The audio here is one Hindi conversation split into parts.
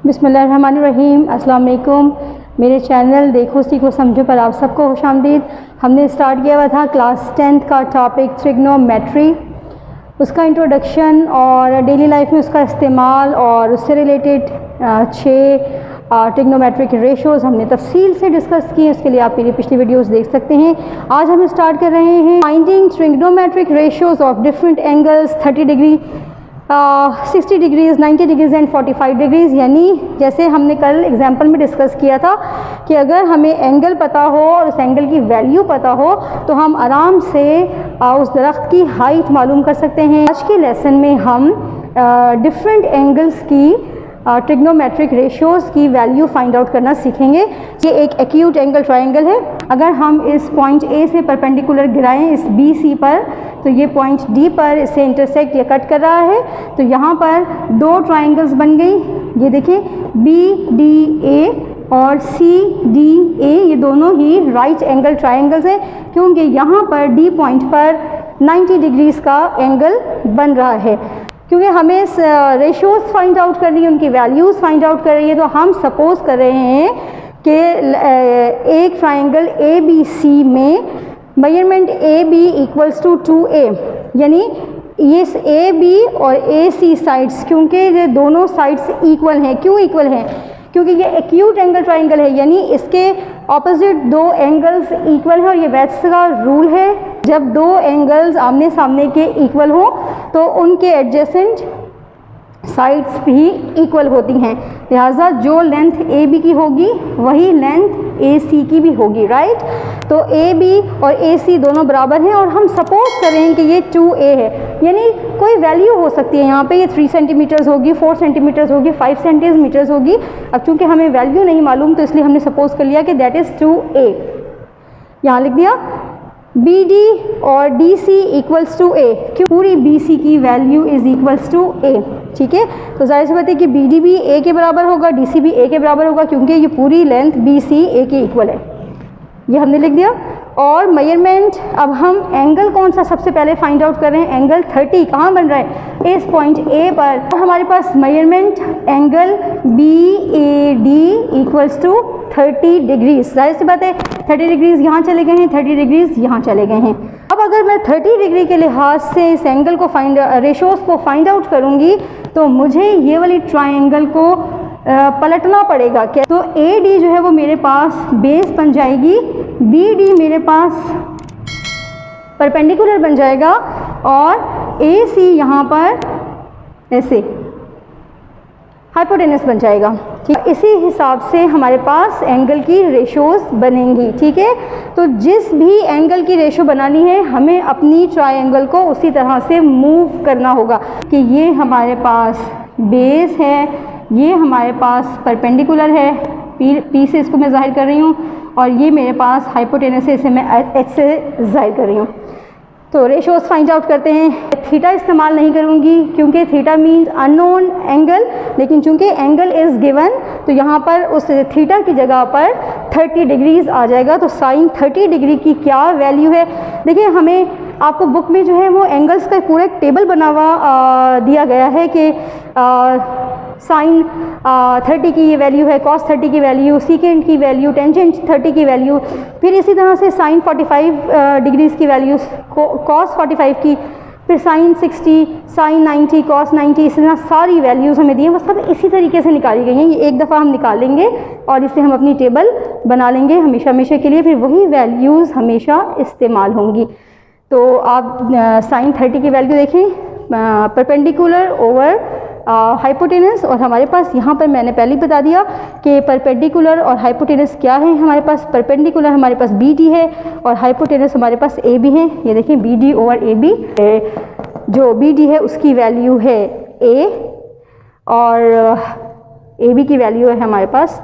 बिस्मिल्लाहिर्रहमानिर्रहीम। अस्सलाम वालेकुम। मेरे चैनल देखो सीखो समझो पर आप सबको खुशामदीद। हमने स्टार्ट किया हुआ था क्लास 10th का टॉपिक ट्रिग्नोमेट्री, उसका इंट्रोडक्शन और डेली लाइफ में उसका इस्तेमाल और उससे रिलेटेड 6 ट्रिग्नोमेट्रिक रेशोज़ हमने तफसील से डिस्कस किए। उसके लिए आप मेरी पिछली वीडियोस देख सकते हैं। आज हम स्टार्ट कर रहे हैं finding trigonometric ratios of different angles 30 degree, 60 degrees, 90 degrees and 45 degrees. यानी जैसे हमने कल एग्जांपल में डिस्कस किया था कि अगर हमें एंगल पता हो और उस एंगल की वैल्यू पता हो तो हम आराम से उस दरख्त की हाइट मालूम कर सकते हैं। आज के लेसन में हम डिफरेंट एंगल्स की ट्रिग्नोमेट्रिक रेशोज़ की वैल्यू फाइंड आउट करना सीखेंगे। ये एक एक्यूट एंगल ट्रायंगल है। अगर हम इस पॉइंट ए से परपेंडिकुलर गिराएं इस बी सी पर, तो ये पॉइंट डी पर इससे इंटरसेक्ट या कट कर रहा है। तो यहाँ पर 2 ट्रायंगल्स बन गई। ये देखिए बी डी ए और सी डी ए, ये दोनों ही राइट एंगल ट्रायंगल्स हैं क्योंकि यहाँ पर डी पॉइंट पर 90 डिग्रीज़ का एंगल बन रहा है। क्योंकि हमें रेशोज़ फाइंड आउट करनी है, उनकी वैल्यूज़ फाइंड आउट कर रही है, तो हम सपोज़ कर रहे हैं कि एक ट्रायंगल ए बी सी में measurement A B equals to 2a, यानी ये ए बी और ए सी साइड्स, क्योंकि ये दोनों साइड्स इक्वल हैं। क्यों इक्वल हैं? क्योंकि ये एक्यूट एंगल ट्रायंगल है, यानी इसके ऑपोजिट 2 एंगल्स इक्वल हैं। और ये वेट्स का रूल है, जब 2 एंगल्स आमने सामने के इक्वल हों तो उनके एडजेसेंट साइड्स भी इक्वल होती हैं। लिहाजा जो लेंथ ए बी की होगी वही लेंथ ए सी की भी होगी, राइट। तो ए बी और ए सी दोनों बराबर हैं और हम सपोज करें कि ये 2a है, यानी कोई वैल्यू हो सकती है। यहाँ पे ये 3 सेंटीमीटर्स होगी, 4 सेंटीमीटर्स होगी, 5 सेंटीमीटर्स होगी। अब चूँकि हमें वैल्यू नहीं मालूम तो इसलिए हमने सपोज कर लिया कि दैट इज़ 2a। यहाँ लिख दिया बी डी और डी सी इक्वल्स टू ए, क्यों? पूरी बी सी की वैल्यू इज़ इक्वल्स टू ए, ठीक है। तो जाहिर सी बात है कि बी डी भी ए के बराबर होगा, डी सी भी ए के बराबर होगा, क्योंकि ये पूरी लेंथ बी सी ए के इक्वल है। ये हमने लिख दिया। और मेजरमेंट, अब हम एंगल कौन सा सबसे पहले फाइंड आउट कर रहे हैं। एंगल 30 कहाँ बन रहा है? इस पॉइंट ए पर। और हमारे पास measurement angle B A D equals to 30 degrees. जाहिर सी बात है 30 डिग्रीज़ यहाँ चले गए हैं, 30 डिग्रीज़ यहाँ चले गए हैं। अब अगर मैं 30 डिग्री के लिहाज से इस एंगल को रेशोज़ को फाइंड आउट करूँगी तो मुझे ये वाली ट्रायंगल को पलटना पड़ेगा। क्या? तो ए डी जो है वो मेरे पास बेस बन जाएगी, बी डी मेरे पास परपेंडिकुलर बन जाएगा और ए सी यहाँ पर ऐसे हाइपोटेनस बन जाएगा, ठीक। इसी हिसाब से हमारे पास एंगल की रेशोज़ बनेंगी, ठीक है। तो जिस भी एंगल की रेशो बनानी है हमें अपनी ट्रायंगल को उसी तरह से मूव करना होगा कि ये हमारे पास बेस है, ये हमारे पास परपेंडिकुलर है, पी से इसको मैं ज़ाहिर कर रही हूँ, और ये मेरे पास हाइपोटेनस है, इसे मैं एच से ज़ाहिर कर रही हूँ। तो रेशोज़ फाइंड आउट करते हैं। थीटा इस्तेमाल नहीं करूँगी क्योंकि थीटा मीन्स अननोन एंगल, लेकिन चूँकि एंगल इज़ गिवन तो यहाँ पर उस थीटा की जगह पर 30 डिग्रीज़ आ जाएगा। तो साइन 30 डिग्री की क्या वैल्यू है? देखिए, हमें आपको बुक में जो है वो एंगल्स का पूरा एक टेबल बना हुआ दिया गया है कि साइन 30 की ये वैल्यू है, कॉस 30 की वैल्यू, सीकेंड की वैल्यू, टेंजेंट 30 की वैल्यू, फिर इसी तरह से साइन 45 डिग्रीज़ की वैल्यू, कॉस 45 की, फिर साइन 60, साइन 90, कॉस 90, इस तरह सारी वैल्यूज़ हमें दी हैं। वो सब इसी तरीके से निकाली गई हैं। ये एक दफ़ा हम निकालेंगे और इससे हम अपनी टेबल बना लेंगे हमेशा हमेशा के लिए, फिर वही वैल्यूज़ हमेशा इस्तेमाल होंगी। तो आप साइन 30 की वैल्यू देखें, परपेंडिकुलर ओवर हाइपोटेनस, और हमारे पास यहाँ पर मैंने पहले ही बता दिया कि परपेंडिकुलर और हाइपोटेनस क्या है। हमारे पास परपेंडिकुलर हमारे पास बी डी है और हाइपोटेनस हमारे पास ए बी है। ये देखें B D over A B, जो बी डी है उसकी वैल्यू है ए और ए बी की वैल्यू है हमारे पास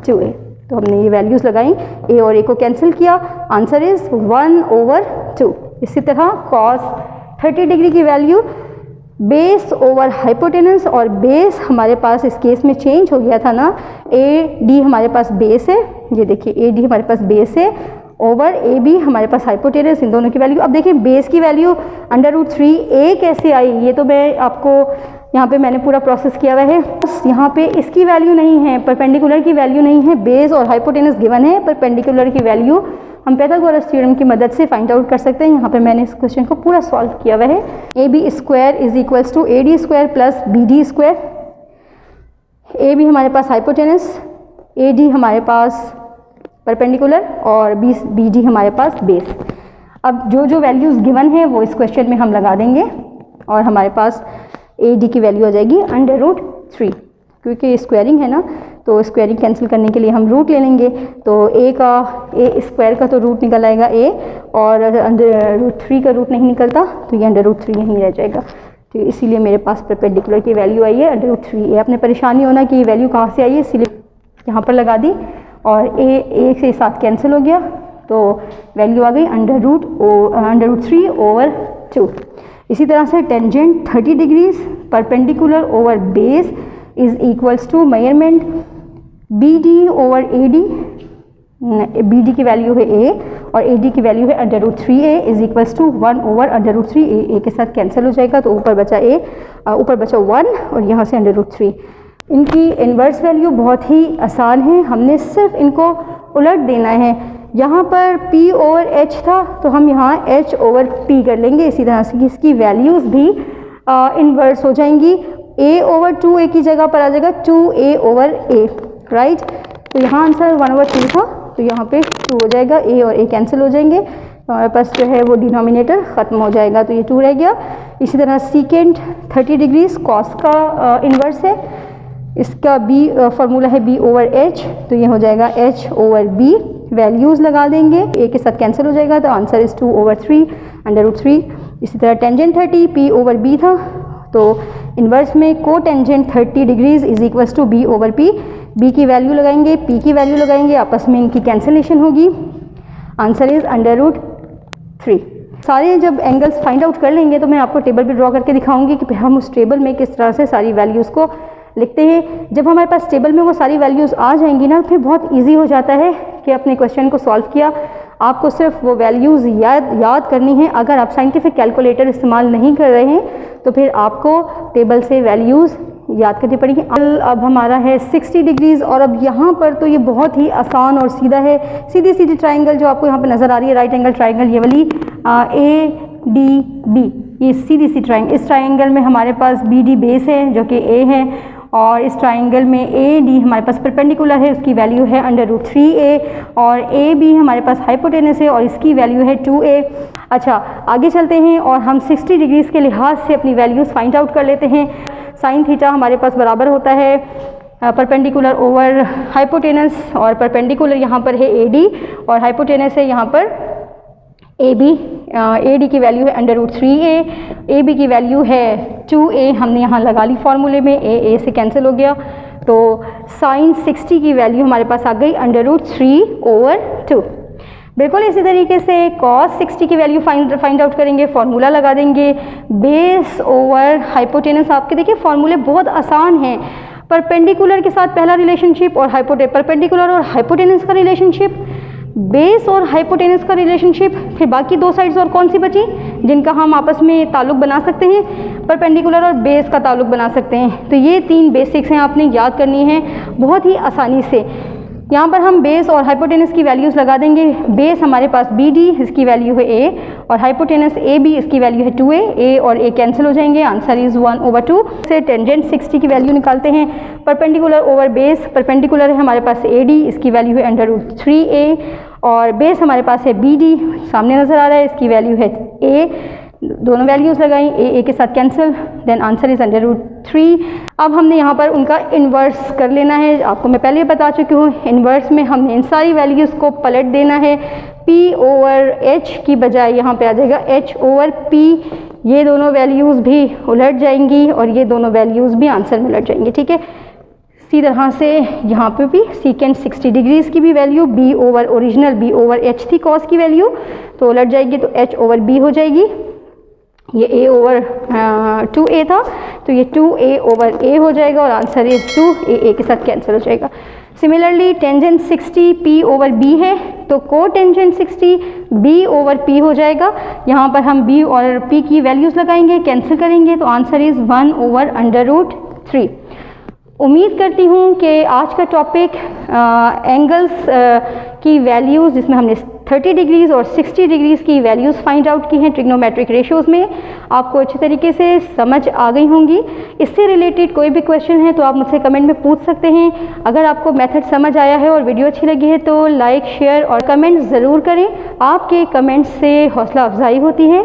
2a। तो हमने ये वैल्यूज़ लगाई, ए और ए को कैंसिल किया, आंसर इज़ 1/2। इसी तरह कॉस 30 डिग्री की वैल्यू बेस ओवर हाइपोटेनस, और बेस हमारे पास इस केस में चेंज हो गया था ना, ए डी हमारे पास बेस है, ये देखिए ए डी हमारे पास बेस है ओवर ए बी हमारे पास हाइपोटेनस, इन दोनों की वैल्यू। अब देखिए बेस की वैल्यू √3a कैसे आई, ये तो मैं आपको यहाँ पे मैंने पूरा प्रोसेस किया हुआ है। यहाँ पे इसकी वैल्यू नहीं है, परपेंडिकुलर की वैल्यू नहीं है, बेस और हाइपोटेनस गिवन है, परपेंडिकुलर की वैल्यू हम पाइथागोरस थ्योरम की मदद से फाइंड आउट कर सकते हैं। यहाँ पे मैंने इस क्वेश्चन को पूरा सॉल्व किया हुआ है। AB square is equals to AD square plus BD square. AB हमारे पास हाइपोटेनस, AD हमारे पास परपेंडिकुलर और BD हमारे पास बेस। अब जो जो वैल्यूज़ गिवन है वो इस क्वेश्चन में हम लगा देंगे और हमारे पास AD की वैल्यू आ जाएगी √3, क्योंकि स्क्वायरिंग है ना, तो स्क्वायरिंग कैंसिल करने के लिए हम रूट ले लेंगे। तो A स्क्वायर का तो रूट निकल आएगा A, और √3 का रूट नहीं निकलता तो ये √3 यहीं रह जाएगा। तो इसीलिए मेरे पास परपेंडिकुलर की वैल्यू आई है √3। ये अपने परेशानी होना कि ये वैल्यू कहाँ से आई है, इसीलिए यहाँ पर लगा दी और A से साथ कैंसिल हो गया, तो वैल्यू आ गई √3/2। इसी तरह से tangent 30 degrees perpendicular over base is equals to measurement BD/AD। BD की वैल्यू है A और AD की वैल्यू है √3A is equals to 1/√3A। A के साथ कैंसिल हो जाएगा तो ऊपर बचा A, ऊपर बचा 1 और यहाँ से √3। इनकी इन्वर्स वैल्यू बहुत ही आसान है, हमने सिर्फ इनको उलट देना है। यहाँ पर P/H था तो हम यहाँ H/P कर लेंगे। इसी तरह से इसकी वैल्यूज़ भी इन्वर्स हो जाएंगी। A/2A की जगह पर आ जाएगा 2A/A, राइट। तो यहाँ आंसर 1/2 था, तो यहाँ पे 2 हो जाएगा, A और A कैंसिल हो जाएंगे, तो हमारे पास जो है वो डिनोमिनेटर ख़त्म हो जाएगा, तो ये 2 रह गया। इसी तरह सीकेंट 30 डिग्रीज कॉस का इन्वर्स है, इसका B फार्मूला है B/H, तो ये हो जाएगा H/B। वैल्यूज़ लगा देंगे, A के साथ कैंसिल हो जाएगा, तो आंसर इज़ 2/3 इसी तरह टेंजेंट 30 P/B था, तो इन्वर्स में को tangent 30 degrees is equals to B/P। B की वैल्यू लगाएंगे, P की वैल्यू लगाएंगे, आपस में इनकी कैंसिलेशन होगी, आंसर इज़ √3। सारे जब एंगल्स फाइंड आउट कर लेंगे तो मैं आपको टेबल भी ड्रॉ करके दिखाऊंगी कि हम उस टेबल में किस तरह से सारी वैल्यूज़ को लिखते हैं। जब हमारे पास टेबल में वो सारी वैल्यूज़ आ जाएंगी ना, फिर बहुत इजी हो जाता है कि अपने क्वेश्चन को सॉल्व किया। आपको सिर्फ वो वैल्यूज़ याद करनी है। अगर आप साइंटिफिक कैलकुलेटर इस्तेमाल नहीं कर रहे हैं तो फिर आपको टेबल से वैल्यूज़ याद करनी पड़ेगी। अब हमारा है 60 डिग्रीज़, और अब यहाँ पर तो ये बहुत ही आसान और सीधा है। सीधी सीधी ट्राइंगल जो आपको यहाँ पर नज़र आ रही है, राइट एंगल ट्राइंगल, ये वाली ADB, ये सीधी सी ट्राइंगल। इस ट्राइंगल में हमारे पास BD बेस है जो कि A है, और इस ट्राइंगल में AD हमारे पास परपेंडिकुलर है, उसकी वैल्यू है √3A, और AB हमारे पास हाइपोटेनस है और इसकी वैल्यू है 2A। अच्छा, आगे चलते हैं और हम 60 डिग्रीज़ के लिहाज से अपनी वैल्यूज़ फाइंड आउट कर लेते हैं। साइन थीटा हमारे पास बराबर होता है परपेंडिकुलर ओवर हाइपोटेनस, और परपेंडिकुलर यहाँ पर है AD और हाइपोटेनस है यहाँ पर AB। AD की वैल्यू है √3A, AB की वैल्यू है 2A, हमने यहाँ लगा ली फॉर्मूले में, A से कैंसिल हो गया, तो साइन 60 की वैल्यू हमारे पास आ गई √3/2। बिल्कुल इसी तरीके से cos 60 की वैल्यू फाइंड आउट करेंगे, फार्मूला लगा देंगे, बेस ओवर हाइपोटेनस। आपके देखिए फार्मूले बहुत आसान हैं। परपेंडिकुलर के साथ पहला रिलेशनशिप और परपेंडिकुलर और हाइपोटेनस का रिलेशनशिप, बेस और हाइपोटेनस का रिलेशनशिप, फिर बाकी दो साइड्स और कौन सी बची जिनका हम आपस में ताल्लुक बना सकते हैं, परपेंडिकुलर और बेस का ताल्लुक बना सकते हैं। तो ये 3 बेसिक्स हैं, आपने याद करनी है बहुत ही आसानी से। यहाँ पर हम बेस और हाइपोटेनस की वैल्यूज़ लगा देंगे। बेस हमारे पास BD, इसकी वैल्यू है A, और हाइपोटेनस AB, इसकी वैल्यू है 2A। A और A कैंसिल हो जाएंगे, आंसर इज़ 1/2। से टेंजेंट 60 की वैल्यू निकालते हैं। परपेंडिकुलर ओवर बेस, परपेंडिकुलर है हमारे पास AD, इसकी वैल्यू है √3A, और बेस हमारे पास है BD, सामने नज़र आ रहा है, इसकी वैल्यू है A। दोनों वैल्यूज़ लगाई, A के साथ कैंसिल, देन आंसर इज़ √3। अब हमने यहाँ पर उनका इन्वर्स कर लेना है। आपको मैं पहले बता चुकी हूँ, इन्वर्स में हमने इन सारी वैल्यूज़ को पलट देना है। P/H की बजाय यहाँ पे आ जाएगा H/P। ये दोनों वैल्यूज़ भी उलट जाएंगी और ये दोनों वैल्यूज़ भी आंसर में उलट जाएंगी, ठीक है। इसी तरह से यहाँ पे भी सीकेंट 60 डिग्रीज़ की भी वैल्यू ओरिजिनल B/H थी कॉस की वैल्यू, तो उलट जाएगी, तो H/B हो जाएगी। ये A/2A था, तो ये 2A/A हो जाएगा और आंसर इज 2A के साथ कैंसिल हो जाएगा। सिमिलरली टेंजेंट 60 P/B है, तो कोटेंजेंट 60 b ओवर p हो जाएगा। यहाँ पर हम b और p की वैल्यूज़ लगाएंगे, कैंसिल करेंगे, तो आंसर इज़ 1 ओवर √3। उम्मीद करती हूँ कि आज का टॉपिक एंगल्स की वैल्यूज़, जिसमें हमने 30 डिग्रीज़ और 60 डिग्रीज़ की वैल्यूज़ फाइंड आउट की हैं ट्रिग्नोमेट्रिक रेशियोज़ में, आपको अच्छे तरीके से समझ आ गई होंगी। इससे रिलेटेड कोई भी क्वेश्चन है तो आप मुझसे कमेंट में पूछ सकते हैं। अगर आपको मेथड समझ आया है और वीडियो अच्छी लगी है तो लाइक, शेयर और कमेंट ज़रूर करें। आपके कमेंट्स से हौसला अफजाई होती है,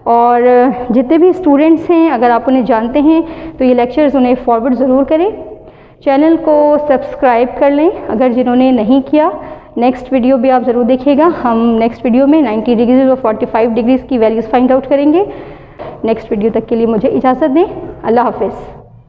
और जितने भी स्टूडेंट्स हैं अगर आप उन्हें जानते हैं तो ये लेक्चर्स उन्हें फॉरवर्ड ज़रूर करें। चैनल को सब्सक्राइब कर लें अगर जिन्होंने नहीं किया। नेक्स्ट वीडियो भी आप ज़रूर देखिएगा। हम नेक्स्ट वीडियो में 90 डिग्रीज़ और 45 डिग्रीज़ की वैल्यूज़ फाइंड आउट करेंगे। नेक्स्ट वीडियो तक के लिए मुझे इजाज़त दें। अल्लाह हाफ़िज़।